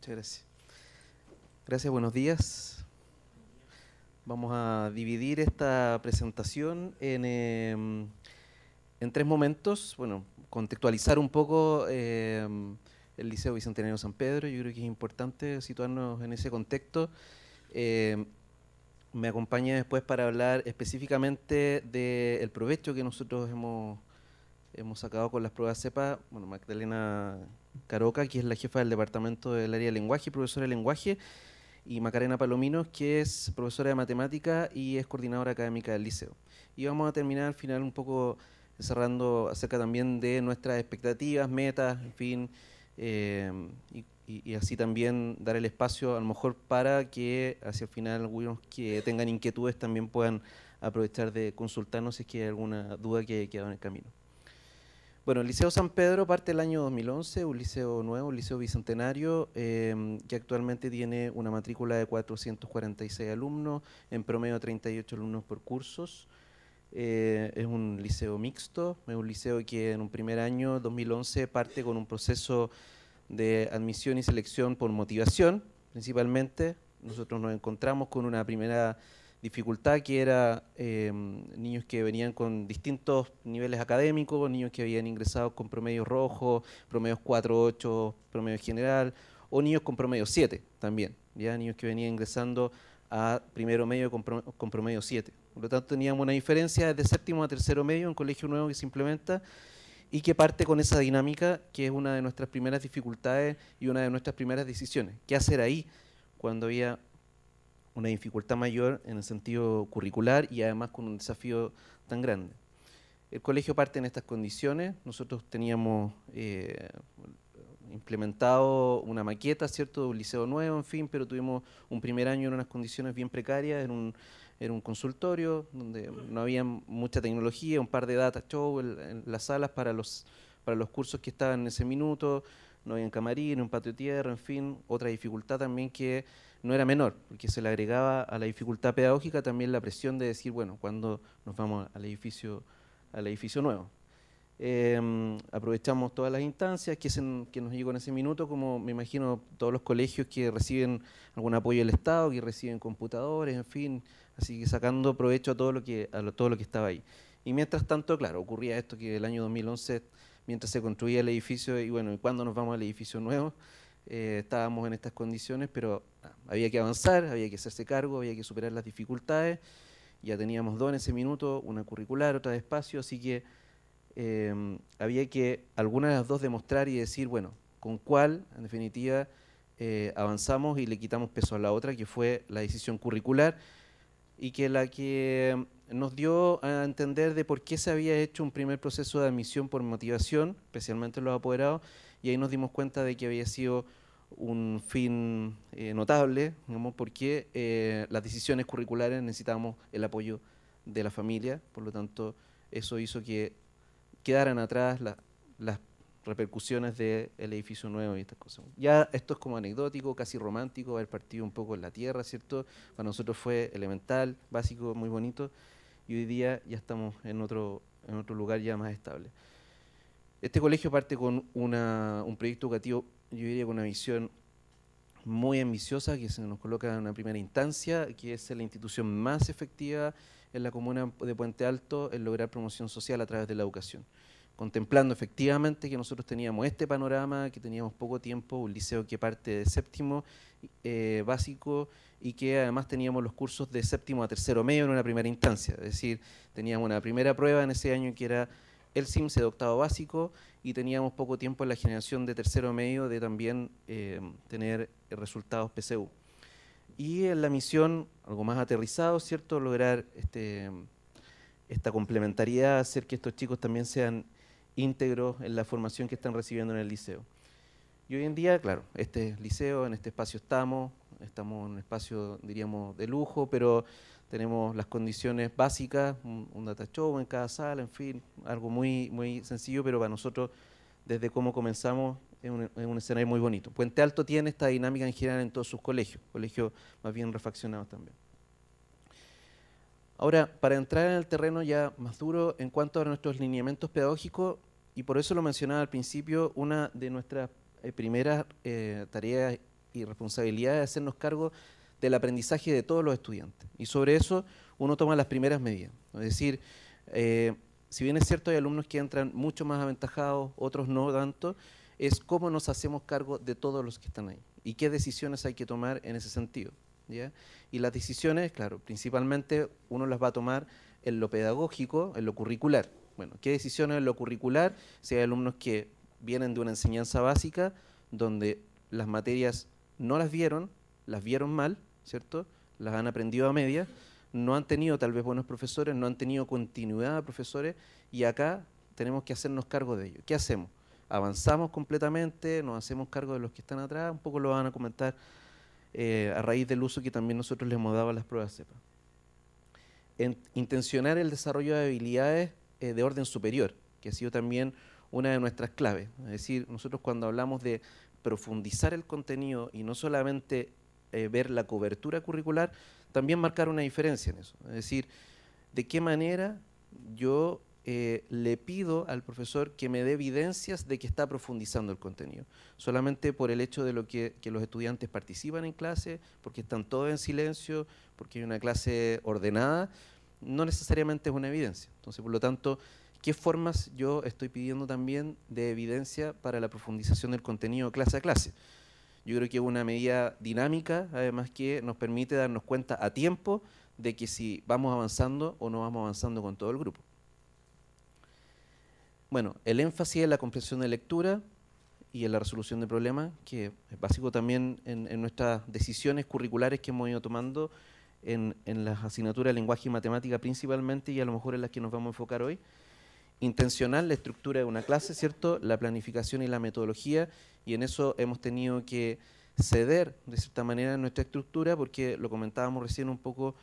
Muchas gracias. Gracias, buenos días. Vamos a dividir esta presentación en tres momentos. Bueno, contextualizar un poco el Liceo Bicentenario San Pedro. Yo creo que es importante situarnos en ese contexto. Eh, Me acompaña después para hablar específicamente del provecho que nosotros hemos sacado con las pruebas CEPA. Bueno, Magdalena Caroca, que es la jefa del departamento del área de lenguaje, profesora de lenguaje, y Macarena Palominos, que es profesora de matemática y es coordinadora académica del liceo. Y vamos a terminar al final un poco cerrando acerca también de nuestras expectativas, metas, en fin, eh, y así también dar el espacio a lo mejor para que hacia el final algunos que tengan inquietudes también puedan aprovechar de consultarnos si es que hay alguna duda que haya quedado en el camino. Bueno, el Liceo San Pedro parte del año 2011, un liceo nuevo, un liceo bicentenario, que actualmente tiene una matrícula de 446 alumnos, en promedio 38 alumnos por cursos. Es un liceo mixto, es un liceo que en un primer año, 2011, parte con un proceso de admisión y selección por motivación, principalmente. Nosotros nos encontramos con una primera dificultad que era niños que venían con distintos niveles académicos, niños que habían ingresado con promedios rojos, promedios 4.8, promedio general, o niños con promedio 7 también, ya niños que venían ingresando a primero medio con promedio 7. Por lo tanto, teníamos una diferencia de séptimo a tercero medio, un colegio nuevo que se implementa y que parte con esa dinámica que es una de nuestras primeras dificultades y una de nuestras primeras decisiones. ¿Qué hacer ahí cuando había una dificultad mayor en el sentido curricular y además con un desafío tan grande? El colegio parte en estas condiciones. Nosotros teníamos implementado una maqueta, ¿cierto?, de un liceo nuevo, en fin, pero tuvimos un primer año en unas condiciones bien precarias, en un consultorio donde no había mucha tecnología, un par de data show en las salas para los cursos que estaban en ese minuto, no había camarín, un patio de tierra, en fin, otra dificultad también que no era menor, porque se le agregaba a la dificultad pedagógica también la presión de decir, bueno, ¿cuándo nos vamos al edificio nuevo? Aprovechamos todas las instancias que nos llegó en ese minuto, como me imagino todos los colegios que reciben algún apoyo del Estado, que reciben computadores, en fin, así que sacando provecho a todo lo que estaba ahí. Y mientras tanto, claro, ocurría esto que el año 2011, mientras se construía el edificio, y bueno, ¿y cuándo nos vamos al edificio nuevo? Estábamos en estas condiciones, pero había que avanzar, había que hacerse cargo, había que superar las dificultades. Ya teníamos dos en ese minuto, una curricular, otra de espacio, así que había que alguna de las dos demostrar y decir, bueno, con cuál, en definitiva, avanzamos y le quitamos peso a la otra, que fue la decisión curricular, y que la que nos dio a entender de por qué se había hecho un primer proceso de admisión por motivación, especialmente en los apoderados, y ahí nos dimos cuenta de que había sido un fin notable, digamos, porque las decisiones curriculares necesitábamos el apoyo de la familia, por lo tanto, eso hizo que quedaran atrás las repercusiones del edificio nuevo y estas cosas. Ya esto es como anecdótico, casi romántico, haber partido un poco en la tierra, ¿cierto? Para nosotros fue elemental, básico, muy bonito, y hoy día ya estamos en otro lugar ya más estable. Este colegio parte con un proyecto educativo, yo diría con una visión muy ambiciosa, que se nos coloca en una primera instancia, que es la institución más efectiva en la comuna de Puente Alto en lograr promoción social a través de la educación, contemplando efectivamente que nosotros teníamos este panorama, que teníamos poco tiempo, un liceo que parte de séptimo básico y que además teníamos los cursos de séptimo a tercero medio en una primera instancia, es decir, teníamos una primera prueba en ese año que era el CIMSE de octavo básico y teníamos poco tiempo en la generación de tercero medio de también tener resultados PCU. Y en la misión, algo más aterrizado, ¿cierto?, lograr esta complementariedad, hacer que estos chicos también sean íntegros en la formación que están recibiendo en el liceo. Y hoy en día, claro, este liceo, en este espacio estamos en un espacio, diríamos, de lujo, pero tenemos las condiciones básicas, un data show en cada sala, en fin, algo muy, muy sencillo, pero para nosotros, desde cómo comenzamos, es un escenario muy bonito. Puente Alto tiene esta dinámica en general en todos sus colegios más bien refaccionados también. Ahora, para entrar en el terreno ya más duro en cuanto a nuestros lineamientos pedagógicos, y por eso lo mencionaba al principio, una de nuestras primeras tareas y responsabilidad de hacernos cargo del aprendizaje de todos los estudiantes. Y sobre eso uno toma las primeras medidas. Es decir, si bien es cierto hay alumnos que entran mucho más aventajados, otros no tanto, es cómo nos hacemos cargo de todos los que están ahí y qué decisiones hay que tomar en ese sentido, ¿ya? Y las decisiones, claro, principalmente uno las va a tomar en lo pedagógico, en lo curricular. Bueno, ¿qué decisiones en lo curricular? Si hay alumnos que vienen de una enseñanza básica donde las materias no las vieron mal, ¿cierto? Las han aprendido a medias, no han tenido tal vez buenos profesores, no han tenido continuidad de profesores y acá tenemos que hacernos cargo de ello. ¿Qué hacemos? ¿Avanzamos completamente? ¿Nos hacemos cargo de los que están atrás? Un poco lo van a comentar a raíz del uso que también nosotros les hemos dado a las pruebas CEPA. Intencionar el desarrollo de habilidades de orden superior, que ha sido también una de nuestras claves. Es decir, nosotros cuando hablamos de profundizar el contenido y no solamente ver la cobertura curricular, también marcar una diferencia en eso. Es decir, de qué manera yo le pido al profesor que me dé evidencias de que está profundizando el contenido. Solamente por el hecho de que los estudiantes participan en clase, porque están todos en silencio, porque hay una clase ordenada, no necesariamente es una evidencia. Entonces, por lo tanto, ¿qué formas yo estoy pidiendo también de evidencia para la profundización del contenido clase a clase? Yo creo que es una medida dinámica, además que nos permite darnos cuenta a tiempo de que si vamos avanzando o no vamos avanzando con todo el grupo. Bueno, el énfasis en la comprensión de lectura y en la resolución de problemas, que es básico también en nuestras decisiones curriculares que hemos ido tomando en las asignaturas de lenguaje y matemática principalmente, y a lo mejor en las que nos vamos a enfocar hoy. Intencional, la estructura de una clase, ¿cierto? La planificación y la metodología, y en eso hemos tenido que ceder de cierta manera en nuestra estructura, porque lo comentábamos recién un poco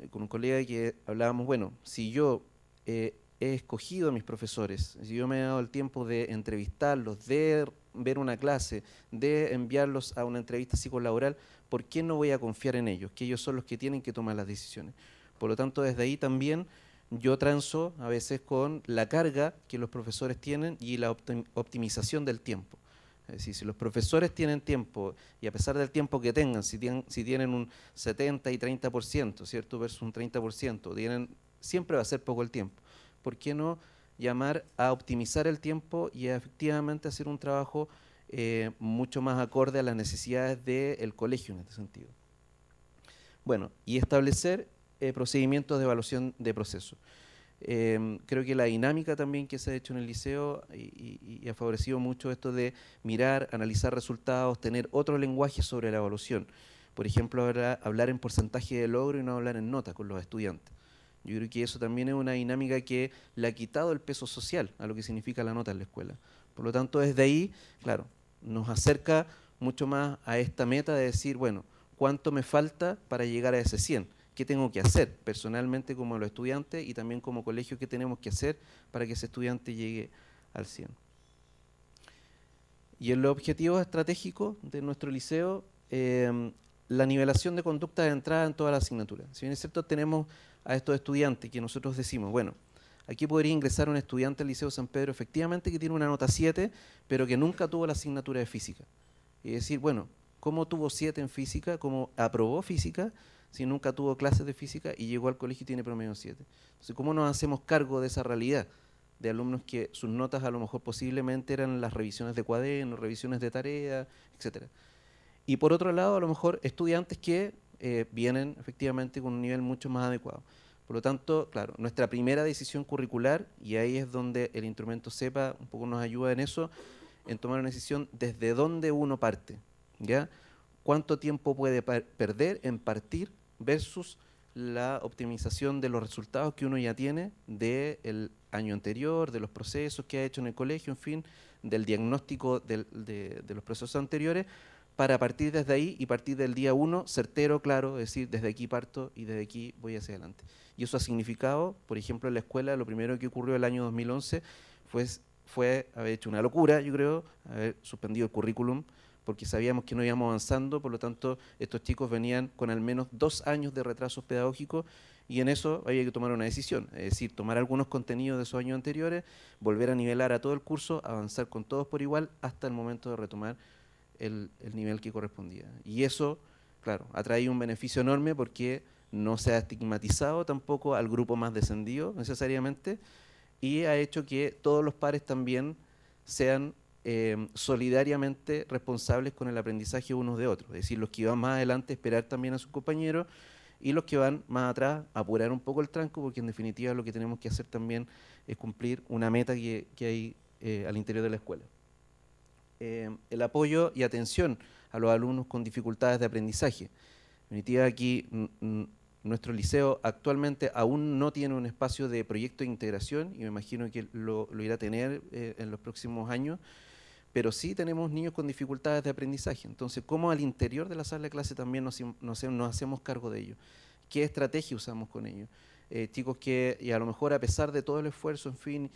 con un colega que hablábamos, bueno, si yo he escogido a mis profesores, si yo me he dado el tiempo de entrevistarlos, de ver una clase, de enviarlos a una entrevista psicolaboral, ¿por qué no voy a confiar en ellos? Que ellos son los que tienen que tomar las decisiones. Por lo tanto, desde ahí también yo transo a veces con la carga que los profesores tienen y la optimización del tiempo. Es decir, si los profesores tienen tiempo, y a pesar del tiempo que tengan, si tienen un 70 y 30%, ¿cierto? Versus un 30%, siempre va a ser poco el tiempo. ¿Por qué no llamar a optimizar el tiempo y a efectivamente hacer un trabajo mucho más acorde a las necesidades del colegio en este sentido? Bueno, y establecer procedimientos de evaluación de proceso. Creo que la dinámica también que se ha hecho en el liceo y ha favorecido mucho esto de mirar, analizar resultados, tener otro lenguaje sobre la evaluación. Por ejemplo, hablar en porcentaje de logro y no hablar en nota con los estudiantes. Yo creo que eso también es una dinámica que le ha quitado el peso social a lo que significa la nota en la escuela. Por lo tanto, desde ahí, claro, nos acerca mucho más a esta meta de decir, bueno, ¿cuánto me falta para llegar a ese 100? ¿Qué tengo que hacer personalmente como los estudiantes y también como colegio? ¿Qué tenemos que hacer para que ese estudiante llegue al 100? Y en los objetivos estratégicos de nuestro liceo, la nivelación de conducta de entrada en todas las asignaturas. Si bien es cierto, tenemos a estos estudiantes que nosotros decimos, bueno, aquí podría ingresar un estudiante al Liceo San Pedro efectivamente que tiene una nota 7, pero que nunca tuvo la asignatura de física. Y decir, bueno, ¿cómo tuvo 7 en física? ¿Cómo aprobó física si nunca tuvo clases de física y llegó al colegio y tiene promedio 7? Entonces, ¿cómo nos hacemos cargo de esa realidad? De alumnos que sus notas a lo mejor posiblemente eran las revisiones de cuadernos, revisiones de tarea, etcétera. Y por otro lado, a lo mejor estudiantes que vienen efectivamente con un nivel mucho más adecuado. Por lo tanto, claro, nuestra primera decisión curricular, y ahí es donde el instrumento CEPA un poco nos ayuda en eso, en tomar una decisión desde dónde uno parte, ¿ya? ¿Cuánto tiempo puede perder en partir versus la optimización de los resultados que uno ya tiene del año anterior, de los procesos que ha hecho en el colegio, en fin, del diagnóstico de los procesos anteriores, para partir desde ahí y partir del día 1, certero, claro, es decir, desde aquí parto y desde aquí voy hacia adelante. Y eso ha significado, por ejemplo, en la escuela, lo primero que ocurrió el año 2011 fue haber hecho una locura, yo creo, haber suspendido el currículum, porque sabíamos que no íbamos avanzando, por lo tanto, estos chicos venían con al menos 2 años de retrasos pedagógicos y en eso había que tomar una decisión, es decir, tomar algunos contenidos de esos años anteriores, volver a nivelar a todo el curso, avanzar con todos por igual hasta el momento de retomar el nivel que correspondía. Y eso, claro, ha traído un beneficio enorme porque no se ha estigmatizado tampoco al grupo más descendido necesariamente, y ha hecho que todos los pares también sean solidariamente responsables con el aprendizaje unos de otros. Es decir, los que van más adelante esperar también a sus compañeros, y los que van más atrás apurar un poco el tranco, porque en definitiva lo que tenemos que hacer también es cumplir una meta que hay al interior de la escuela. El apoyo y atención a los alumnos con dificultades de aprendizaje. En definitiva, aquí nuestro liceo actualmente aún no tiene un espacio de proyecto de integración, y me imagino que lo irá a tener en los próximos años, pero sí tenemos niños con dificultades de aprendizaje. Entonces, ¿cómo al interior de la sala de clase también nos hacemos cargo de ellos? ¿Qué estrategia usamos con ellos? Chicos que, y a lo mejor a pesar de todo el esfuerzo, en fin,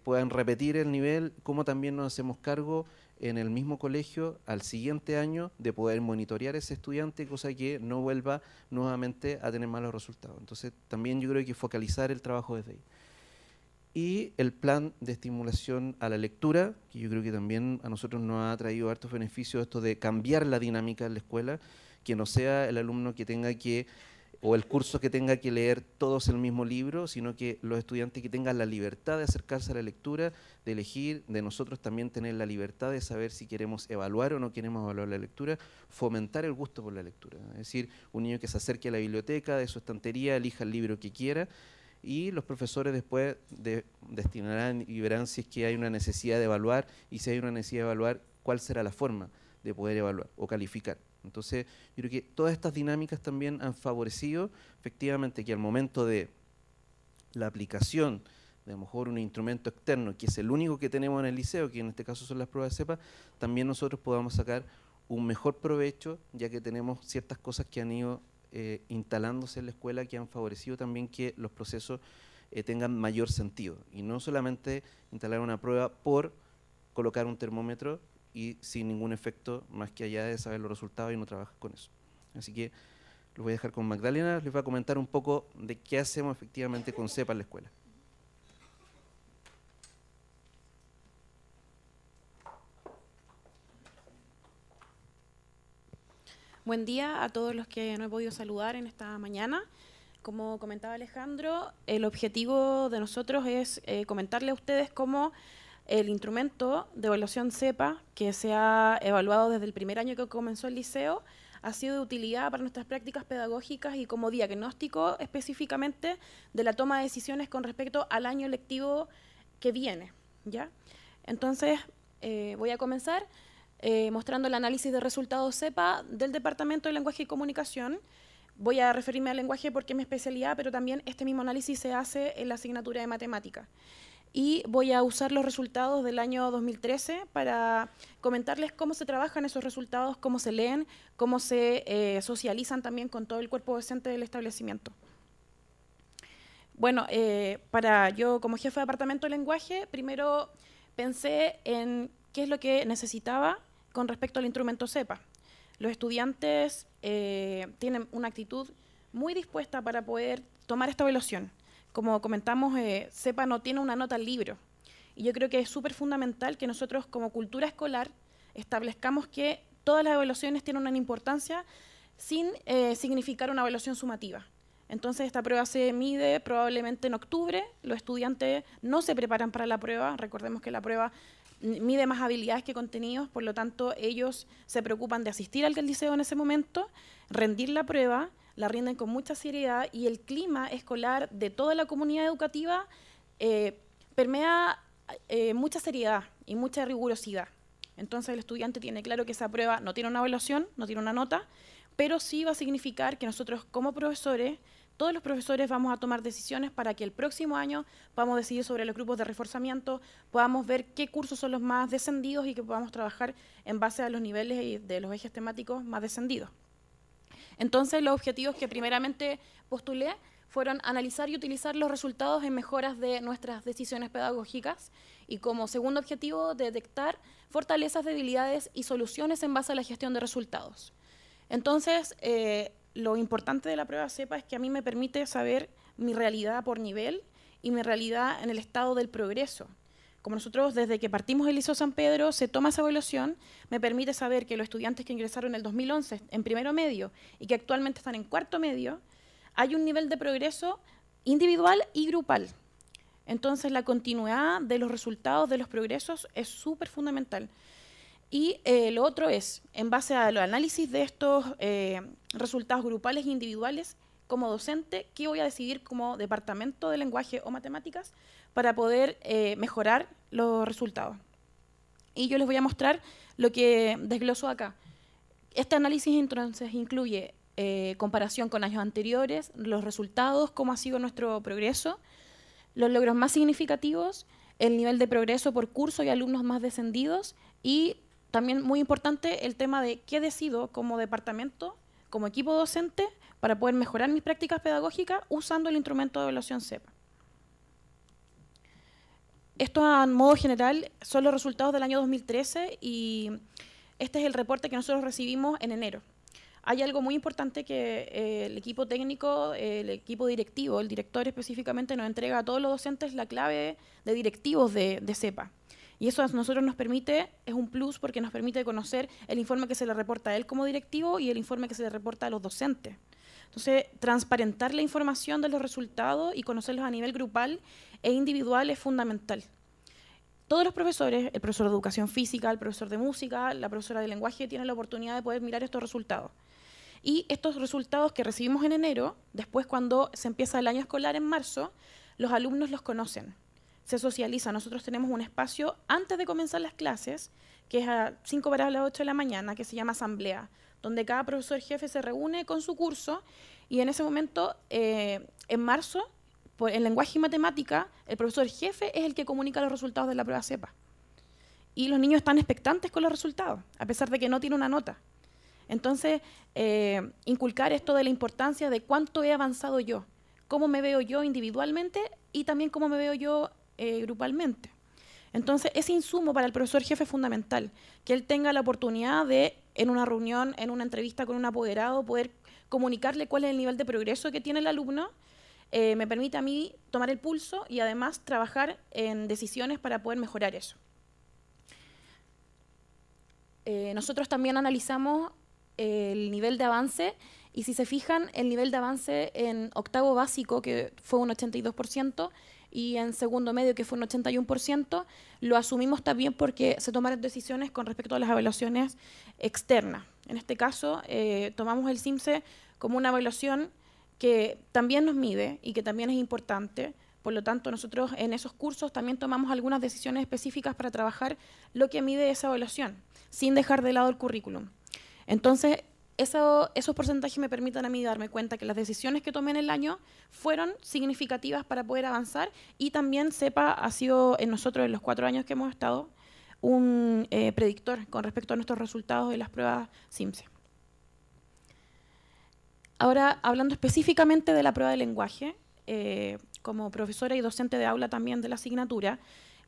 puedan repetir el nivel, ¿cómo también nos hacemos cargo en el mismo colegio al siguiente año de poder monitorear a ese estudiante, cosa que no vuelva nuevamente a tener malos resultados? Entonces, también yo creo que focalizar el trabajo desde ahí. Y el plan de estimulación a la lectura, que yo creo que también a nosotros nos ha traído hartos beneficios, esto de cambiar la dinámica en la escuela, que no sea el alumno que tenga que, o el curso que tenga que leer todos el mismo libro, sino que los estudiantes que tengan la libertad de acercarse a la lectura, de elegir, de nosotros también tener la libertad de saber si queremos evaluar o no queremos evaluar la lectura, fomentar el gusto por la lectura. Es decir, un niño que se acerque a la biblioteca, de su estantería, elija el libro que quiera, y los profesores después destinarán y verán si es que hay una necesidad de evaluar, y si hay una necesidad de evaluar, cuál será la forma de poder evaluar o calificar. Entonces, yo creo que todas estas dinámicas también han favorecido efectivamente que al momento de la aplicación de a lo mejor un instrumento externo, que es el único que tenemos en el liceo, que en este caso son las pruebas de CEPA, también nosotros podamos sacar un mejor provecho, ya que tenemos ciertas cosas que han ido instalándose en la escuela, que han favorecido también que los procesos tengan mayor sentido, y no solamente instalar una prueba por colocar un termómetro y sin ningún efecto más que allá de saber los resultados y no trabajar con eso. Así que lo voy a dejar con Magdalena, les voy a comentar un poco de qué hacemos efectivamente con CEPA en la escuela. Buen día a todos los que no he podido saludar en esta mañana. Como comentaba Alejandro, el objetivo de nosotros es comentarle a ustedes cómo el instrumento de evaluación CEPA, que se ha evaluado desde el primer año que comenzó el liceo, ha sido de utilidad para nuestras prácticas pedagógicas y como diagnóstico específicamente de la toma de decisiones con respecto al año lectivo que viene, ¿ya? Entonces, voy a comenzar mostrando el análisis de resultados CEPA del Departamento de Lenguaje y Comunicación. Voy a referirme al lenguaje porque es mi especialidad, pero también este mismo análisis se hace en la asignatura de matemática. Y voy a usar los resultados del año 2013 para comentarles cómo se trabajan esos resultados, cómo se leen, cómo se socializan también con todo el cuerpo docente del establecimiento. Bueno, yo como jefe de departamento de lenguaje, primero pensé en qué es lo que necesitaba con respecto al instrumento CEPA. Los estudiantes tienen una actitud muy dispuesta para poder tomar esta evaluación. Como comentamos, CEPA no tiene una nota al libro. Y yo creo que es súper fundamental que nosotros como cultura escolar establezcamos que todas las evaluaciones tienen una importancia sin significar una evaluación sumativa. Entonces esta prueba se mide probablemente en octubre, los estudiantes no se preparan para la prueba, recordemos que la prueba mide más habilidades que contenidos, por lo tanto ellos se preocupan de asistir al liceo en ese momento, rendir la prueba, la rinden con mucha seriedad y el clima escolar de toda la comunidad educativa permea mucha seriedad y mucha rigurosidad. Entonces el estudiante tiene claro que esa prueba no tiene una evaluación, no tiene una nota, pero sí va a significar que nosotros como profesores, todos los profesores vamos a tomar decisiones para que el próximo año podamos decidir sobre los grupos de reforzamiento, podamos ver qué cursos son los más descendidos y que podamos trabajar en base a los niveles de los ejes temáticos más descendidos. Entonces los objetivos que primeramente postulé fueron analizar y utilizar los resultados en mejoras de nuestras decisiones pedagógicas y como segundo objetivo detectar fortalezas, debilidades y soluciones en base a la gestión de resultados. Entonces, lo importante de la prueba CEPA es que a mí me permite saber mi realidad por nivel y mi realidad en el estado del progreso. como nosotros desde que partimos del Liceo San Pedro se toma esa evaluación, me permite saber que los estudiantes que ingresaron en el 2011 en primero medio y que actualmente están en cuarto medio, hay un nivel de progreso individual y grupal. Entonces la continuidad de los resultados, de los progresos, es súper fundamental. Y lo otro es, en base a los análisis de estos resultados grupales e individuales, como docente, ¿qué voy a decidir como departamento de lenguaje o matemáticas para poder mejorar los resultados? Y yo les voy a mostrar lo que desgloso acá. Este análisis entonces incluye comparación con años anteriores, los resultados, cómo ha sido nuestro progreso, los logros más significativos, el nivel de progreso por curso y alumnos más descendidos, y también muy importante el tema de qué decido como departamento, como equipo docente, para poder mejorar mis prácticas pedagógicas usando el instrumento de evaluación CEPA. Esto a modo general son los resultados del año 2013 y este es el reporte que nosotros recibimos en enero. Hay algo muy importante que el equipo técnico, el equipo directivo, el director específicamente nos entrega a todos los docentes la clave de directivos de CEPA. Y eso a nosotros nos permite, es un plus porque nos permite conocer el informe que se le reporta a él como directivo y el informe que se le reporta a los docentes. Entonces, transparentar la información de los resultados y conocerlos a nivel grupal e individual es fundamental. Todos los profesores, el profesor de educación física, el profesor de música, la profesora de lenguaje, tienen la oportunidad de poder mirar estos resultados. Y estos resultados que recibimos en enero, después cuando se empieza el año escolar en marzo, los alumnos los conocen, se socializan. Nosotros tenemos un espacio antes de comenzar las clases, que es a 5 para las 8 de la mañana, que se llama asamblea, donde cada profesor jefe se reúne con su curso y en ese momento, en marzo, en lenguaje y matemática, el profesor jefe es el que comunica los resultados de la prueba CEPA. Y los niños están expectantes con los resultados, a pesar de que no tiene una nota. Entonces, inculcar esto de la importancia de cuánto he avanzado yo, cómo me veo yo individualmente y también cómo me veo yo grupalmente. Entonces, ese insumo para el profesor jefe es fundamental, que él tenga la oportunidad de, en una reunión, en una entrevista con un apoderado, poder comunicarle cuál es el nivel de progreso que tiene el alumno. Me permite a mí tomar el pulso y además trabajar en decisiones para poder mejorar eso. Nosotros también analizamos el nivel de avance y si se fijan, el nivel de avance en octavo básico, que fue un 82%, y en segundo medio, que fue un 81%, lo asumimos también porque se tomaron decisiones con respecto a las evaluaciones externas. En este caso, tomamos el CIMSE como una evaluación que también nos mide y que también es importante. Por lo tanto, nosotros en esos cursos también tomamos algunas decisiones específicas para trabajar lo que mide esa evaluación, sin dejar de lado el currículum. Entonces, esos porcentajes me permiten a mí darme cuenta que las decisiones que tomé en el año fueron significativas para poder avanzar y también CEPA ha sido en nosotros, en los 4 años que hemos estado, un predictor con respecto a nuestros resultados de las pruebas CIMSE. Ahora, hablando específicamente de la prueba de lenguaje, como profesora y docente de aula también de la asignatura,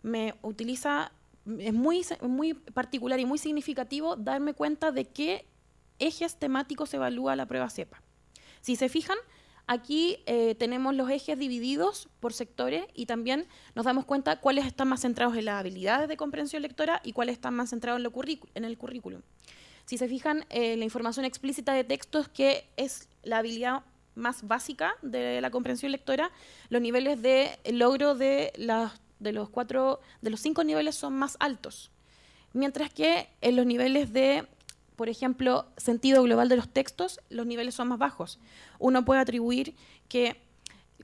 es muy particular y muy significativo darme cuenta de qué ejes temáticos evalúa la prueba CEPA. Si se fijan, aquí tenemos los ejes divididos por sectores y también nos damos cuenta cuáles están más centrados en las habilidades de comprensión lectora y cuáles están más centrados en el currículum. Si se fijan, la información explícita de textos, que es la habilidad más básica de la comprensión lectora, los niveles de logro de los 5 niveles son más altos, mientras que en los niveles de, por ejemplo, sentido global de los textos, los niveles son más bajos. Uno puede atribuir que,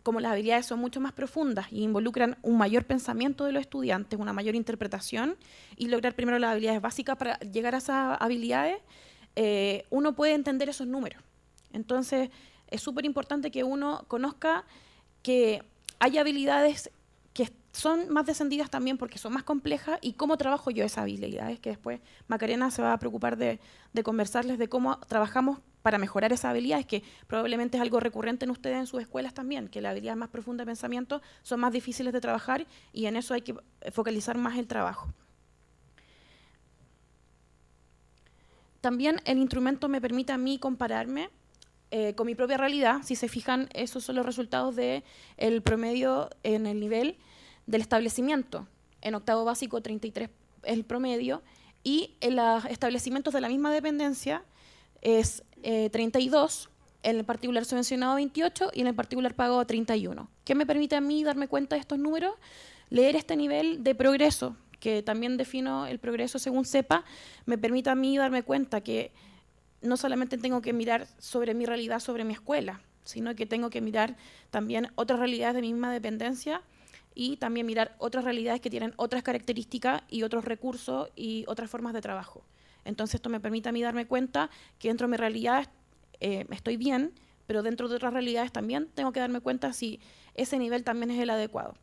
como las habilidades son mucho más profundas y involucran un mayor pensamiento de los estudiantes, una mayor interpretación, y lograr primero las habilidades básicas para llegar a esas habilidades, uno puede entender esos números. Entonces, es súper importante que uno conozca que hay habilidades que son más descendidas también porque son más complejas y cómo trabajo yo esas habilidades, que después Macarena se va a preocupar de conversarles de cómo trabajamos para mejorar esas habilidades, que probablemente es algo recurrente en ustedes en sus escuelas también, que las habilidades más profundas de pensamiento son más difíciles de trabajar y en eso hay que focalizar más el trabajo. También el instrumento me permite a mí compararme con mi propia realidad. Si se fijan, esos son los resultados del promedio en el nivel del establecimiento. en octavo básico 33 es el promedio, y en los establecimientos de la misma dependencia es 32, en el particular subvencionado 28 y en el particular pago 31. ¿Qué me permite a mí darme cuenta de estos números? Leer este nivel de progreso, que también defino el progreso según CEPA, me permite a mí darme cuenta que no solamente tengo que mirar sobre mi realidad, sobre mi escuela, sino que tengo que mirar también otras realidades de mi misma dependencia y también mirar otras realidades que tienen otras características y otros recursos y otras formas de trabajo. Entonces esto me permite a mí darme cuenta que dentro de mi realidad estoy bien, pero dentro de otras realidades también tengo que darme cuenta si ese nivel también es el adecuado.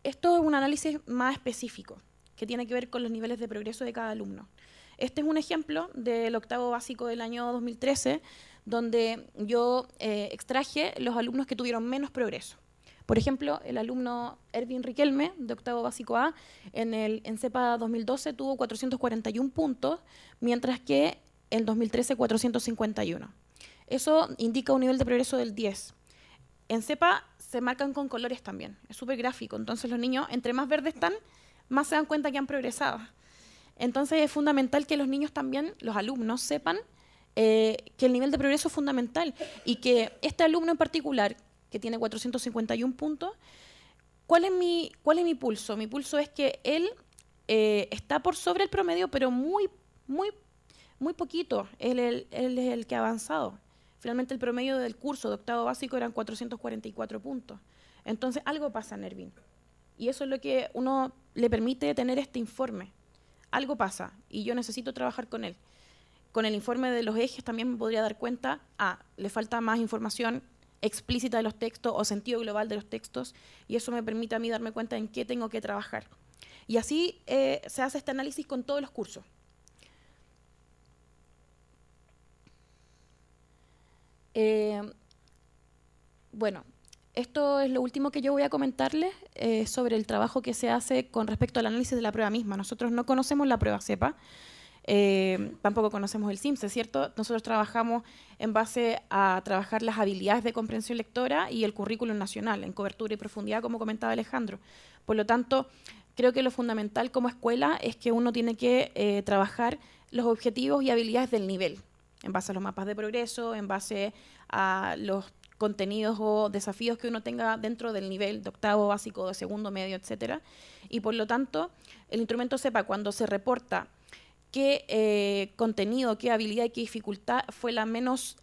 Esto es un análisis más específico, que tiene que ver con los niveles de progreso de cada alumno. Este es un ejemplo del octavo básico del año 2013, donde yo extraje los alumnos que tuvieron menos progreso. Por ejemplo, el alumno Erwin Riquelme, de octavo básico A, en CEPA 2012 tuvo 441 puntos, mientras que en 2013 451. Eso indica un nivel de progreso del 10. En CEPA se marcan con colores también, es súper gráfico, entonces los niños, entre más verdes están, más se dan cuenta que han progresado. Entonces es fundamental que los niños también, los alumnos, sepan que el nivel de progreso es fundamental y que este alumno en particular, que tiene 451 puntos, ¿cuál es mi pulso? Mi pulso es que él está por sobre el promedio, pero muy poquito. Él es el que ha avanzado. Finalmente el promedio del curso de octavo básico eran 444 puntos. Entonces algo pasa en Erwin. Y eso es lo que uno le permite tener este informe. Algo pasa y yo necesito trabajar con él. Con el informe de los ejes también me podría dar cuenta, le falta más información explícita de los textos o sentido global de los textos, y eso me permite a mí darme cuenta en qué tengo que trabajar. Y así se hace este análisis con todos los cursos. Bueno, esto es lo último que yo voy a comentarles sobre el trabajo que se hace con respecto al análisis de la prueba misma. Nosotros no conocemos la prueba CEPA, tampoco conocemos el CIMSE, ¿cierto? Nosotros trabajamos en base a trabajar las habilidades de comprensión lectora y el currículum nacional, en cobertura y profundidad, como comentaba Alejandro. Por lo tanto, creo que lo fundamental como escuela es que uno tiene que trabajar los objetivos y habilidades del nivel, en base a los mapas de progreso, en base a los contenidos o desafíos que uno tenga dentro del nivel de octavo básico, de segundo medio, etcétera. Y por lo tanto, el instrumento CEPA, cuando se reporta qué contenido, qué habilidad y qué dificultad fue la menos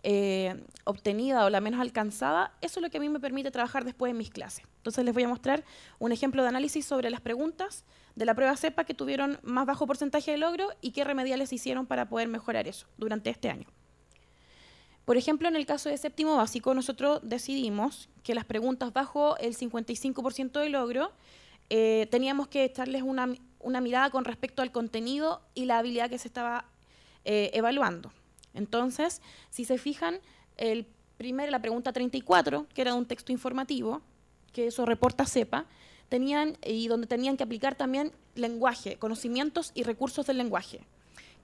obtenida o la menos alcanzada, eso es lo que a mí me permite trabajar después en mis clases. Entonces les voy a mostrar un ejemplo de análisis sobre las preguntas de la prueba CEPA que tuvieron más bajo porcentaje de logro y qué remediales hicieron para poder mejorar eso durante este año. Por ejemplo, en el caso de séptimo básico, nosotros decidimos que las preguntas bajo el 55% de logro teníamos que echarles una mirada con respecto al contenido y la habilidad que se estaba evaluando. Entonces, si se fijan, la pregunta 34, que era de un texto informativo, que eso reporta CEPA, y donde tenían que aplicar también lenguaje, conocimientos y recursos del lenguaje.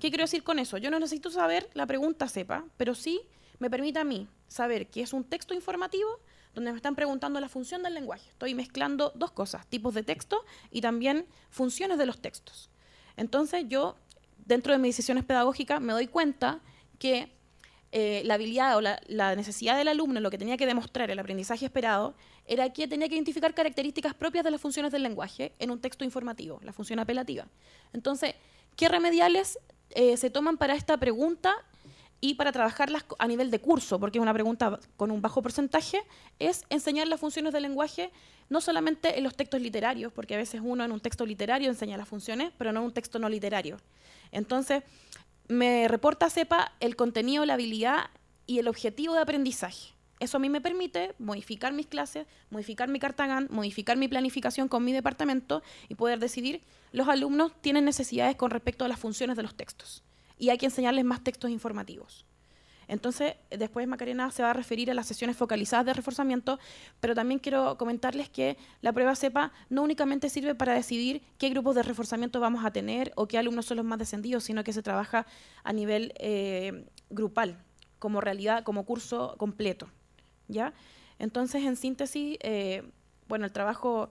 ¿Qué quiero decir con eso? Yo no necesito saber la pregunta CEPA, pero sí me permite a mí saber que es un texto informativo donde me están preguntando la función del lenguaje. Estoy mezclando dos cosas, tipos de texto y también funciones de los textos. Entonces yo, dentro de mis decisiones pedagógicas, me doy cuenta que la habilidad o la necesidad del alumno, lo que tenía que demostrar el aprendizaje esperado, era que tenía que identificar características propias de las funciones del lenguaje en un texto informativo, la función apelativa. Entonces, ¿qué remediales se toman para esta pregunta y para trabajarlas a nivel de curso? Porque es una pregunta con un bajo porcentaje, es enseñar las funciones del lenguaje no solamente en los textos literarios, porque a veces uno en un texto literario enseña las funciones, pero no en un texto no literario. Entonces, me reporta CEPA el contenido, la habilidad y el objetivo de aprendizaje. Eso a mí me permite modificar mis clases, modificar mi carta GAN, modificar mi planificación con mi departamento y poder decidir, los alumnos tienen necesidades con respecto a las funciones de los textos y hay que enseñarles más textos informativos. Entonces, después Macarena se va a referir a las sesiones focalizadas de reforzamiento, pero también quiero comentarles que la prueba CEPA no únicamente sirve para decidir qué grupos de reforzamiento vamos a tener o qué alumnos son los más descendidos, sino que se trabaja a nivel grupal, como realidad, como curso completo, ¿ya? Entonces, en síntesis, bueno, el trabajo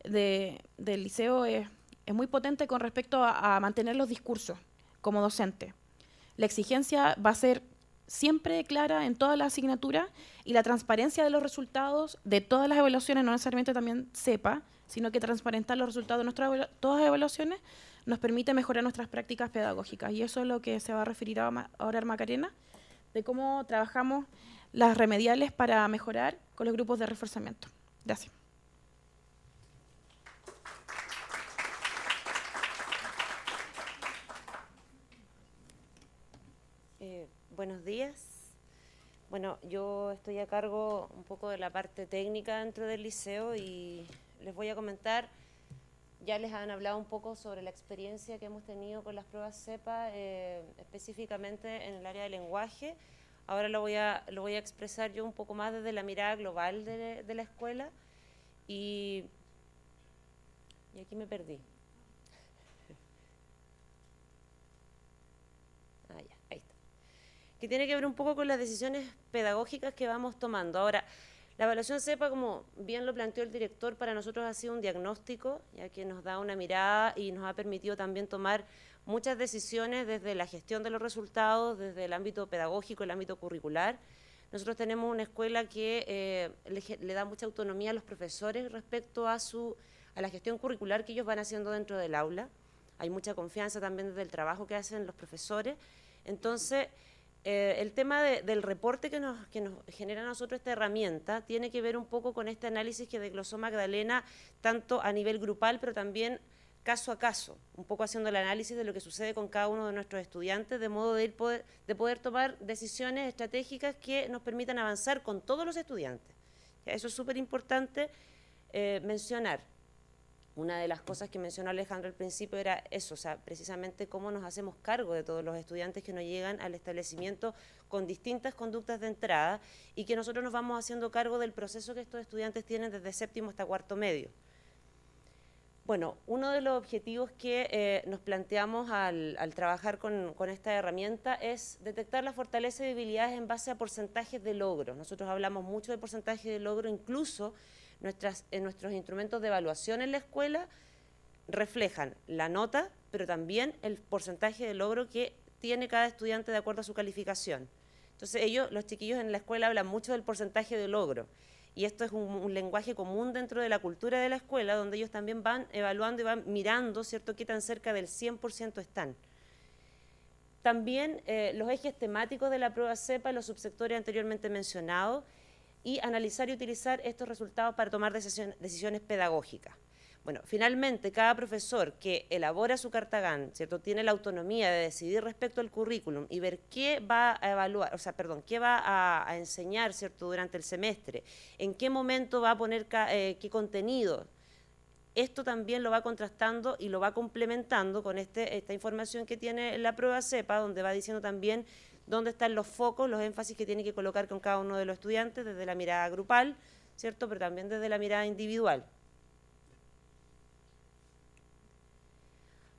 del liceo es muy potente con respecto a mantener los discursos como docente. La exigencia va a ser siempre clara en toda la asignatura y la transparencia de los resultados de todas las evaluaciones, no necesariamente también sepa, sino que transparentar los resultados de todas las evaluaciones nos permite mejorar nuestras prácticas pedagógicas. Y eso es lo que se va a referir ahora Macarena, de cómo trabajamos las remediales para mejorar con los grupos de reforzamiento. Gracias. Buenos días. Bueno, yo estoy a cargo un poco de la parte técnica dentro del liceo y les voy a comentar, ya les han hablado un poco sobre la experiencia que hemos tenido con las pruebas CEPA, específicamente en el área de lenguaje. Ahora lo voy a expresar yo un poco más desde la mirada global de la escuela y aquí me perdí. Ah, ya, ahí está. Que tiene que ver un poco con las decisiones pedagógicas que vamos tomando. Ahora, la evaluación CEPA, como bien lo planteó el director, para nosotros ha sido un diagnóstico, ya que nos da una mirada y nos ha permitido también tomar muchas decisiones desde la gestión de los resultados, desde el ámbito pedagógico, el ámbito curricular. Nosotros tenemos una escuela que le da mucha autonomía a los profesores respecto a la gestión curricular que ellos van haciendo dentro del aula. Hay mucha confianza también desde el trabajo que hacen los profesores. Entonces, el tema del reporte que nos genera a nosotros esta herramienta tiene que ver un poco con este análisis que desglosó Magdalena, tanto a nivel grupal, pero también caso a caso, un poco haciendo el análisis de lo que sucede con cada uno de nuestros estudiantes, de modo de poder tomar decisiones estratégicas que nos permitan avanzar con todos los estudiantes. Eso es súper importante mencionar. Una de las cosas que mencionó Alejandro al principio era eso, o sea, precisamente cómo nos hacemos cargo de todos los estudiantes que nos llegan al establecimiento con distintas conductas de entrada y que nosotros nos vamos haciendo cargo del proceso que estos estudiantes tienen desde séptimo hasta cuarto medio. Bueno, uno de los objetivos que nos planteamos al trabajar con esta herramienta es detectar las fortalezas y debilidades en base a porcentajes de logro. Nosotros hablamos mucho de porcentaje de logro, incluso en nuestros instrumentos de evaluación en la escuela reflejan la nota, pero también el porcentaje de logro que tiene cada estudiante de acuerdo a su calificación. Entonces los chiquillos en la escuela hablan mucho del porcentaje de logro, y esto es un lenguaje común dentro de la cultura de la escuela, donde ellos también van evaluando y van mirando, ¿cierto?, qué tan cerca del 100% están. También los ejes temáticos de la prueba CEPA, los subsectores anteriormente mencionados, y analizar y utilizar estos resultados para tomar decisiones pedagógicas. Bueno, finalmente, cada profesor que elabora su carta GAN, ¿cierto?, tiene la autonomía de decidir respecto al currículum y ver qué va a evaluar, qué va a enseñar, ¿cierto?, durante el semestre, en qué momento va a poner qué contenido. Esto también lo va contrastando y lo va complementando con esta información que tiene la prueba CEPA, donde va diciendo también dónde están los focos, los énfasis que tiene que colocar con cada uno de los estudiantes, desde la mirada grupal, ¿cierto?, pero también desde la mirada individual.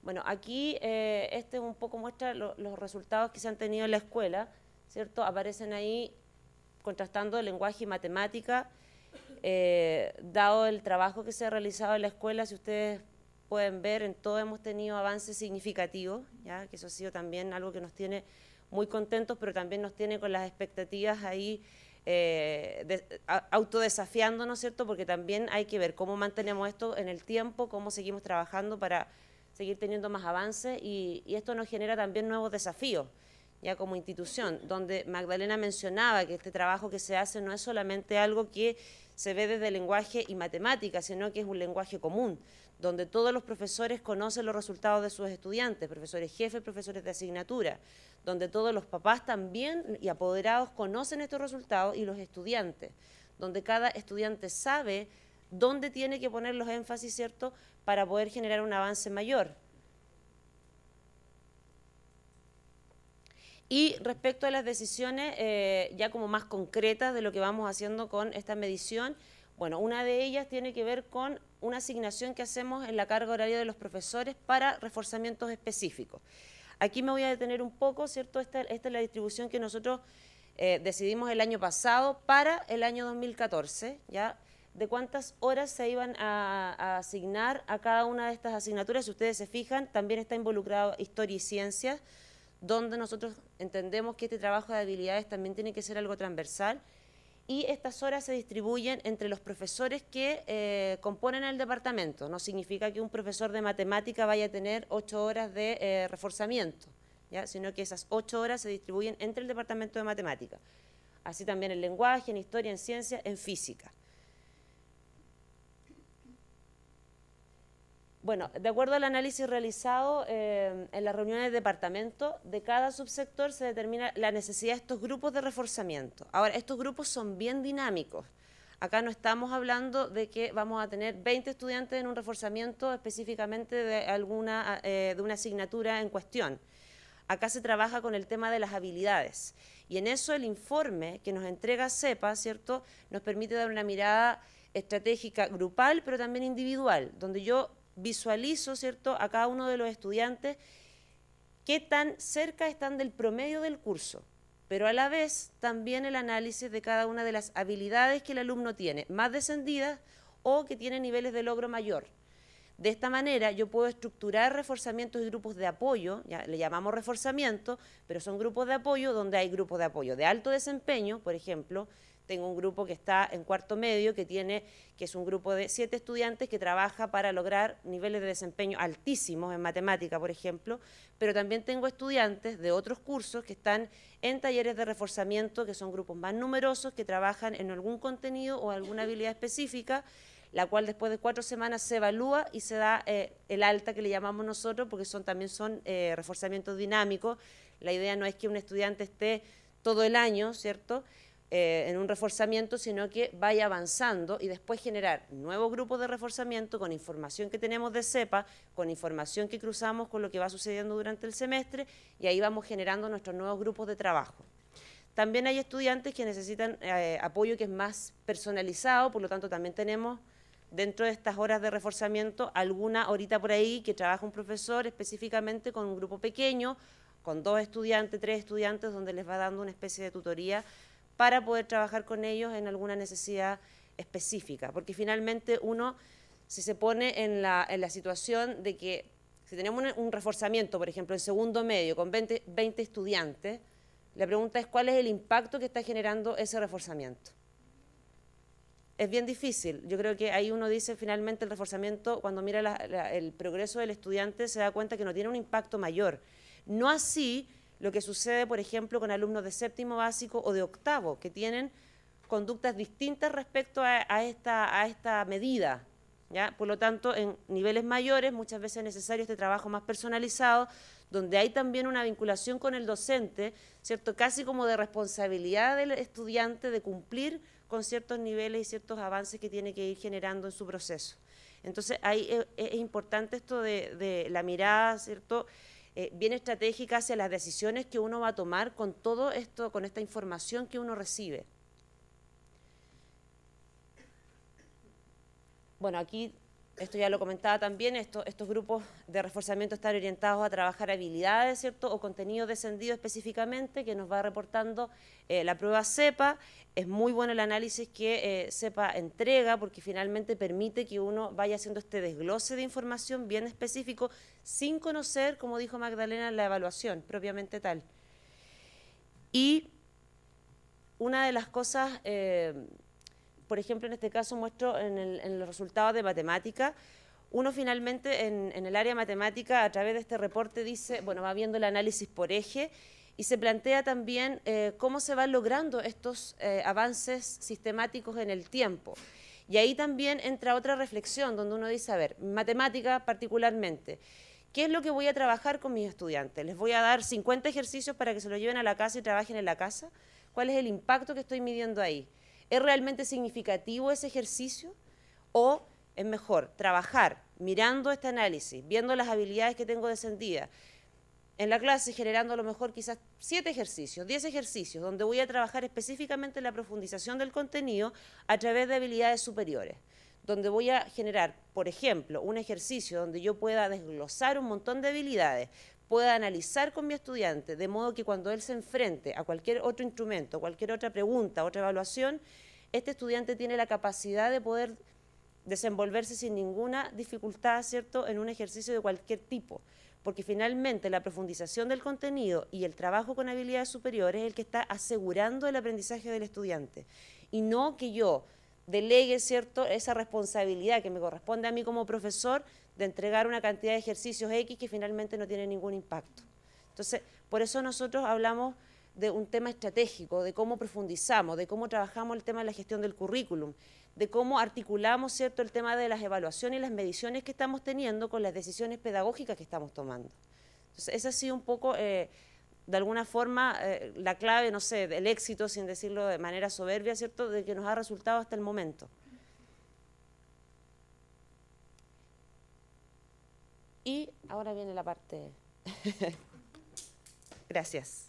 Bueno, aquí un poco muestra los resultados que se han tenido en la escuela, ¿cierto? Aparecen ahí contrastando el lenguaje y matemática, dado el trabajo que se ha realizado en la escuela. Si ustedes pueden ver, en todo hemos tenido avances significativos, ¿ya?, que eso ha sido también algo que nos tiene muy contentos, pero también nos tiene con las expectativas ahí autodesafiándonos, ¿cierto?, porque también hay que ver cómo mantenemos esto en el tiempo, cómo seguimos trabajando para seguir teniendo más avances y esto nos genera también nuevos desafíos, ya como institución, donde Magdalena mencionaba que este trabajo que se hace no es solamente algo que se ve desde el lenguaje y matemáticas, sino que es un lenguaje común, donde todos los profesores conocen los resultados de sus estudiantes, profesores jefes, profesores de asignatura, donde todos los papás también y apoderados conocen estos resultados y los estudiantes, donde cada estudiante sabe dónde tiene que poner los énfasis, ¿cierto?, para poder generar un avance mayor. Y respecto a las decisiones ya como más concretas de lo que vamos haciendo con esta medición, bueno, una de ellas tiene que ver con una asignación que hacemos en la carga horaria de los profesores para reforzamientos específicos. Aquí me voy a detener un poco, ¿cierto? Esta es la distribución que nosotros decidimos el año pasado para el año 2014, ¿ya? de cuántas horas se iban a asignar a cada una de estas asignaturas. Si ustedes se fijan, también está involucrado historia y ciencias, donde nosotros entendemos que este trabajo de habilidades también tiene que ser algo transversal, y estas horas se distribuyen entre los profesores que componen el departamento. No significa que un profesor de matemática vaya a tener 8 horas de reforzamiento, ¿ya? Sino que esas 8 horas se distribuyen entre el departamento de matemática. Así también en lenguaje, en historia, en ciencia, en física. Bueno, de acuerdo al análisis realizado en las reuniones de departamento, de cada subsector se determina la necesidad de estos grupos de reforzamiento. Ahora, estos grupos son bien dinámicos. Acá no estamos hablando de que vamos a tener 20 estudiantes en un reforzamiento específicamente de una asignatura en cuestión. Acá se trabaja con el tema de las habilidades. Y en eso el informe que nos entrega CEPA, ¿cierto?, nos permite dar una mirada estratégica grupal, pero también individual, donde yo visualizo, ¿cierto?, a cada uno de los estudiantes qué tan cerca están del promedio del curso, pero a la vez también el análisis de cada una de las habilidades que el alumno tiene, más descendidas o que tiene niveles de logro mayor. De esta manera yo puedo estructurar reforzamientos y grupos de apoyo, ya le llamamos reforzamiento, pero son grupos de apoyo donde hay grupos de apoyo de alto desempeño, por ejemplo. Tengo un grupo que está en cuarto medio, que es un grupo de 7 estudiantes que trabaja para lograr niveles de desempeño altísimos en matemática, por ejemplo, pero también tengo estudiantes de otros cursos que están en talleres de reforzamiento, que son grupos más numerosos, que trabajan en algún contenido o alguna habilidad específica, la cual después de 4 semanas se evalúa y se da el alta que le llamamos nosotros, porque también son reforzamientos dinámicos. La idea no es que un estudiante esté todo el año, ¿cierto?, en un reforzamiento, sino que vaya avanzando y después generar nuevos grupos de reforzamiento con información que tenemos de CEPA, con información que cruzamos con lo que va sucediendo durante el semestre, y ahí vamos generando nuestros nuevos grupos de trabajo. También hay estudiantes que necesitan apoyo que es más personalizado, por lo tanto también tenemos dentro de estas horas de reforzamiento alguna horita por ahí que trabaja un profesor específicamente con un grupo pequeño, con 2 estudiantes, 3 estudiantes, donde les va dando una especie de tutoría para poder trabajar con ellos en alguna necesidad específica, porque finalmente uno, si se pone en la situación de que si tenemos un reforzamiento, por ejemplo, en segundo medio con 20 estudiantes, la pregunta es cuál es el impacto que está generando ese reforzamiento. Es bien difícil. Yo creo que ahí uno dice finalmente el reforzamiento, cuando mira el progreso del estudiante, se da cuenta que no tiene un impacto mayor. No así lo que sucede, por ejemplo, con alumnos de séptimo básico o de octavo, que tienen conductas distintas respecto a esta medida, ¿ya? Por lo tanto, en niveles mayores muchas veces es necesario este trabajo más personalizado, donde hay también una vinculación con el docente, ¿cierto?, casi como de responsabilidad del estudiante de cumplir con ciertos niveles y ciertos avances que tiene que ir generando en su proceso. Entonces, ahí es importante esto de la mirada, ¿cierto?, bien estratégica hacia las decisiones que uno va a tomar con todo esto, con esta información que uno recibe. Bueno, aquí, esto ya lo comentaba también, estos grupos de reforzamiento están orientados a trabajar habilidades, ¿cierto?, o contenido descendido específicamente, que nos va reportando la prueba CEPA. Es muy bueno el análisis que CEPA entrega, porque finalmente permite que uno vaya haciendo este desglose de información bien específico, sin conocer, como dijo Magdalena, la evaluación propiamente tal. Y una de las cosas, por ejemplo, en este caso muestro en los resultados de matemática, uno finalmente en el área matemática, a través de este reporte, dice, bueno, va viendo el análisis por eje, y se plantea también cómo se van logrando estos avances sistemáticos en el tiempo. Y ahí también entra otra reflexión, donde uno dice, a ver, matemática particularmente, ¿qué es lo que voy a trabajar con mis estudiantes? ¿Les voy a dar 50 ejercicios para que se lo lleven a la casa y trabajen en la casa? ¿Cuál es el impacto que estoy midiendo ahí? ¿Es realmente significativo ese ejercicio? ¿O es mejor trabajar mirando este análisis, viendo las habilidades que tengo descendidas, en la clase generando a lo mejor quizás 7 ejercicios, 10 ejercicios, donde voy a trabajar específicamente la profundización del contenido a través de habilidades superiores, donde voy a generar, por ejemplo, un ejercicio donde yo pueda desglosar un montón de habilidades, pueda analizar con mi estudiante, de modo que cuando él se enfrente a cualquier otro instrumento, cualquier otra pregunta, otra evaluación, este estudiante tiene la capacidad de poder desenvolverse sin ninguna dificultad, ¿cierto?, en un ejercicio de cualquier tipo, porque finalmente la profundización del contenido y el trabajo con habilidades superiores es el que está asegurando el aprendizaje del estudiante, y no que yo delegue, ¿cierto?, esa responsabilidad que me corresponde a mí como profesor de entregar una cantidad de ejercicios X que finalmente no tiene ningún impacto. Entonces, por eso nosotros hablamos de un tema estratégico, de cómo profundizamos, de cómo trabajamos el tema de la gestión del currículum, de cómo articulamos, ¿cierto?, el tema de las evaluaciones y las mediciones que estamos teniendo con las decisiones pedagógicas que estamos tomando. Entonces, esa ha sido un poco, de alguna forma, la clave, no sé, del éxito, sin decirlo de manera soberbia, ¿cierto?, de que nos ha resultado hasta el momento. Y ahora viene la parte... Gracias.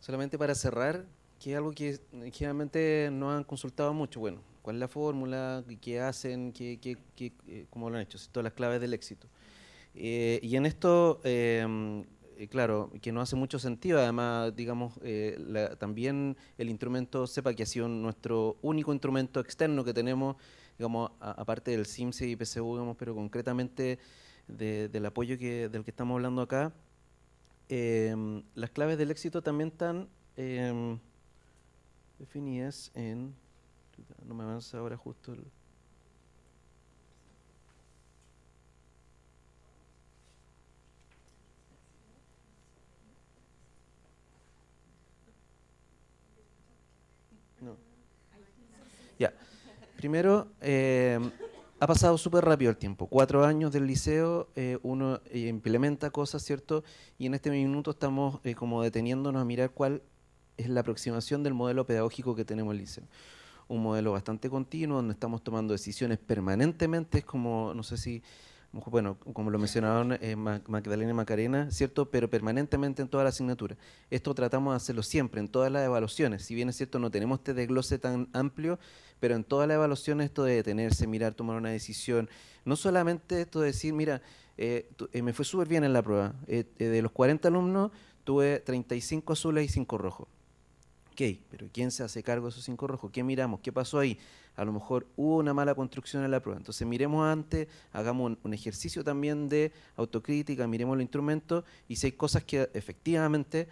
Solamente para cerrar, que es algo que generalmente no han consultado mucho. Bueno, ¿cuál es la fórmula? ¿Qué hacen? ¿Cómo lo han hecho? Todas las claves del éxito. Y en esto, claro, que no hace mucho sentido. Además, digamos, también el instrumento CEPA, que ha sido nuestro único instrumento externo que tenemos, digamos, aparte del CIMSE y PSU, digamos, pero concretamente del apoyo del que estamos hablando acá. Las claves del éxito también están definidas en... No me avanza ahora justo el... No. Ya. Primero, ha pasado súper rápido el tiempo. 4 años del liceo, uno implementa cosas, ¿cierto? Y en este minuto estamos como deteniéndonos a mirar cuál es la aproximación del modelo pedagógico que tenemos en el liceo. Un modelo bastante continuo, donde estamos tomando decisiones permanentemente, es como, no sé si, bueno, como lo mencionaban Magdalena y Macarena, ¿cierto? Pero permanentemente en toda la asignatura. Esto tratamos de hacerlo siempre, en todas las evaluaciones. Si bien es cierto, no tenemos este desglose tan amplio, pero en todas las evaluaciones esto de detenerse, mirar, tomar una decisión. No solamente esto de decir, mira, me fue súper bien en la prueba. De los 40 alumnos, tuve 35 azules y 5 rojos. Ok, pero ¿quién se hace cargo de esos 5 rojos? ¿Qué miramos? ¿Qué pasó ahí? A lo mejor hubo una mala construcción en la prueba. Entonces miremos antes, hagamos un ejercicio también de autocrítica, miremos los instrumentos y si hay cosas que efectivamente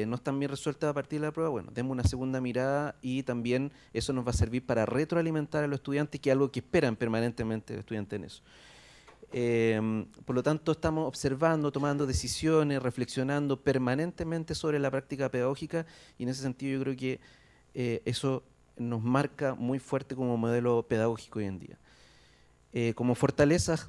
no están bien resueltas a partir de la prueba, bueno, demos una segunda mirada y también eso nos va a servir para retroalimentar a los estudiantes, que es algo que esperan permanentemente los estudiantes en eso. Por lo tanto, estamos observando, tomando decisiones, reflexionando permanentemente sobre la práctica pedagógica y en ese sentido yo creo que eso nos marca muy fuerte como modelo pedagógico hoy en día. Como fortalezas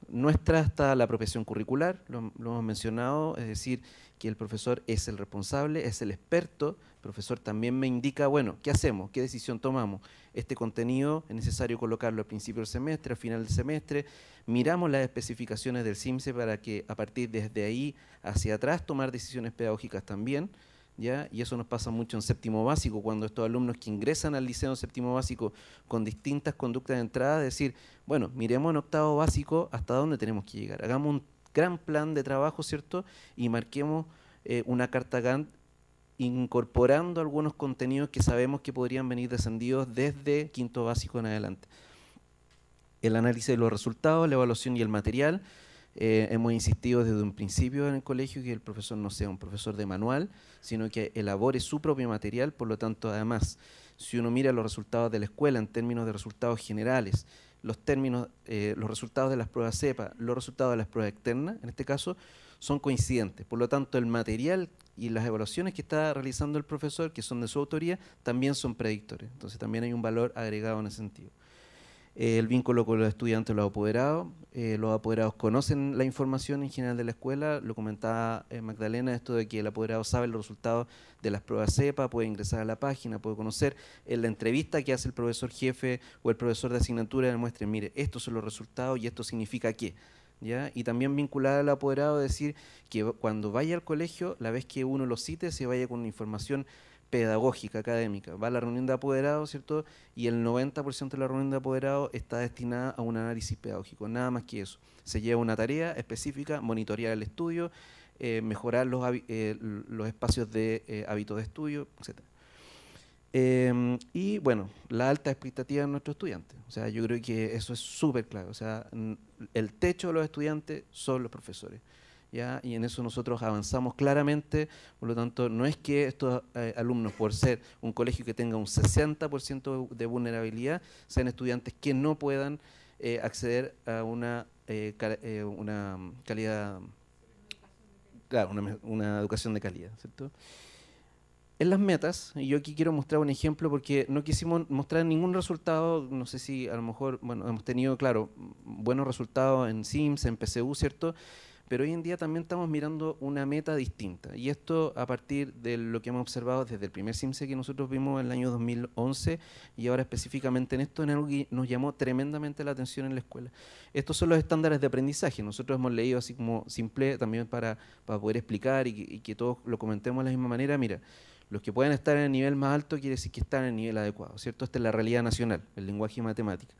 nuestra está la apropiación curricular, lo hemos mencionado, es decir, que el profesor es el responsable, es el experto. El profesor también me indica, bueno, ¿qué hacemos? ¿Qué decisión tomamos? Este contenido es necesario colocarlo al principio del semestre, al final del semestre. Miramos las especificaciones del CIMSE para que a partir desde ahí hacia atrás tomar decisiones pedagógicas también. ¿Ya? Y eso nos pasa mucho en séptimo básico, cuando estos alumnos que ingresan al liceo en séptimo básico con distintas conductas de entrada, decir, bueno, miremos en octavo básico hasta dónde tenemos que llegar. Hagamos un gran plan de trabajo, ¿cierto? Y marquemos una carta Gantt incorporando algunos contenidos que sabemos que podrían venir descendidos desde quinto básico en adelante. El análisis de los resultados, la evaluación y el material. Hemos insistido desde un principio en el colegio que el profesor no sea un profesor de manual, sino que elabore su propio material. Por lo tanto, además, si uno mira los resultados de la escuela en términos de resultados generales, los resultados de las pruebas CEPA, los resultados de las pruebas externas, en este caso, son coincidentes. Por lo tanto, el material y las evaluaciones que está realizando el profesor, que son de su autoría, también son predictores. Entonces, también hay un valor agregado en ese sentido. El vínculo con los estudiantes, los apoderados conocen la información en general de la escuela, lo comentaba Magdalena, esto de que el apoderado sabe los resultados de las pruebas CEPA, puede ingresar a la página, puede conocer en la entrevista que hace el profesor jefe o el profesor de asignatura, le muestre, mire, estos son los resultados y esto significa qué. ¿Ya? Y también vincular al apoderado, decir que cuando vaya al colegio, la vez que uno lo cite, se vaya con una información pedagógica, académica. Va a la reunión de apoderados, ¿cierto? Y el 90% de la reunión de apoderados está destinada a un análisis pedagógico, nada más que eso. Se lleva una tarea específica, monitorear el estudio, mejorar los espacios de hábitos de estudio, etc. Y bueno, la alta expectativa de nuestros estudiantes. O sea, yo creo que eso es súper claro. O sea, el techo de los estudiantes son los profesores. ¿Ya? Y en eso nosotros avanzamos claramente. Por lo tanto, no es que estos alumnos, por ser un colegio que tenga un 60% de vulnerabilidad, sean estudiantes que no puedan acceder a una calidad, claro, una educación de calidad, ¿cierto? En las metas, y yo aquí quiero mostrar un ejemplo porque no quisimos mostrar ningún resultado, no sé si a lo mejor, bueno, hemos tenido, claro, buenos resultados en SIMS, en PSU, ¿cierto? Pero hoy en día también estamos mirando una meta distinta, y esto a partir de lo que hemos observado desde el primer SIMSE que nosotros vimos en el año 2011, y ahora específicamente en esto, en algo que nos llamó tremendamente la atención en la escuela. Estos son los estándares de aprendizaje. Nosotros hemos leído así como simple también para poder explicar y que todos lo comentemos de la misma manera. Mira, los que pueden estar en el nivel más alto quiere decir que están en el nivel adecuado, ¿cierto? Esta es la realidad nacional, el lenguaje y matemática.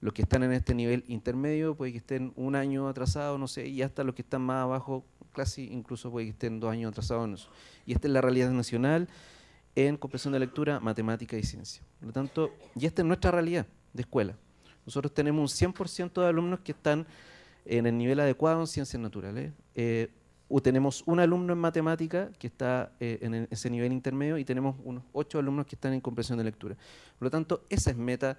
Los que están en este nivel intermedio puede que estén un año atrasados, no sé, y hasta los que están más abajo, casi incluso puede que estén 2 años atrasados en eso. Y esta es la realidad nacional en comprensión de lectura, matemática y ciencia. Por lo tanto, y esta es nuestra realidad de escuela. Nosotros tenemos un 100% de alumnos que están en el nivel adecuado en ciencias naturales. Tenemos un alumno en matemática que está en ese nivel intermedio y tenemos unos 8 alumnos que están en comprensión de lectura. Por lo tanto, esa es meta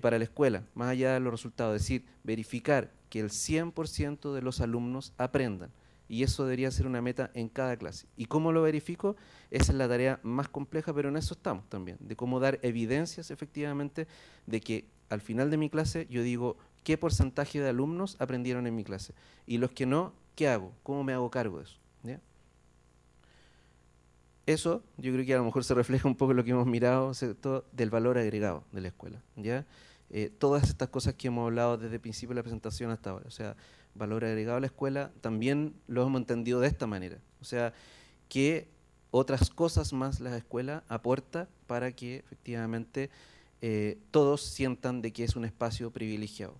para la escuela, más allá de los resultados, es decir, verificar que el 100% de los alumnos aprendan. Y eso debería ser una meta en cada clase. ¿Y cómo lo verifico? Esa es la tarea más compleja, pero en eso estamos también, de cómo dar evidencias efectivamente de que al final de mi clase yo digo qué porcentaje de alumnos aprendieron en mi clase. Y los que no, ¿qué hago? ¿Cómo me hago cargo de eso? ¿Ya? Eso yo creo que a lo mejor se refleja un poco en lo que hemos mirado, ¿cierto?, del valor agregado de la escuela. ¿Ya? Todas estas cosas que hemos hablado desde el principio de la presentación hasta ahora, o sea, valor agregado a la escuela, también lo hemos entendido de esta manera. O sea, que otras cosas más la escuela aporta para que efectivamente todos sientan de que es un espacio privilegiado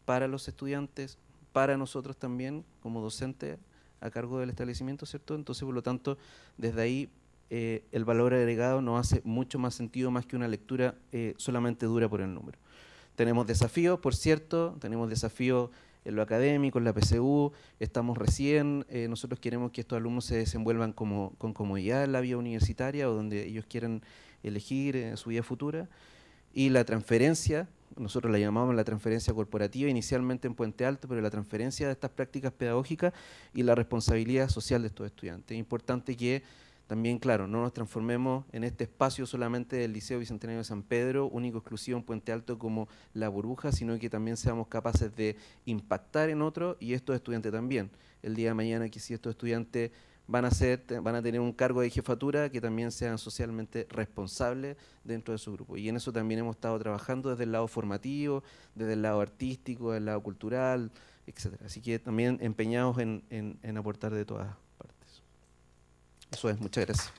para los estudiantes, para nosotros también como docentes a cargo del establecimiento, ¿cierto? Entonces, por lo tanto, desde ahí el valor agregado nos hace mucho más sentido más que una lectura solamente dura por el número. Tenemos desafíos, por cierto, tenemos desafíos en lo académico, en la PSU, estamos recién, nosotros queremos que estos alumnos se desenvuelvan con comodidad en la vida universitaria o donde ellos quieran elegir su vida futura. Y la transferencia, nosotros la llamamos la transferencia corporativa inicialmente en Puente Alto, pero la transferencia de estas prácticas pedagógicas y la responsabilidad social de estos estudiantes. Es importante que también, claro, no nos transformemos en este espacio solamente del Liceo Bicentenario de San Pedro, único exclusivo en Puente Alto como la burbuja, sino que también seamos capaces de impactar en otros y estos estudiantes también. El día de mañana que si estos estudiantes van a tener un cargo de jefatura, que también sean socialmente responsables dentro de su grupo. Y en eso también hemos estado trabajando desde el lado formativo, desde el lado artístico, del lado cultural, etcétera. Así que también empeñados en aportar de todas partes. Eso es, muchas gracias.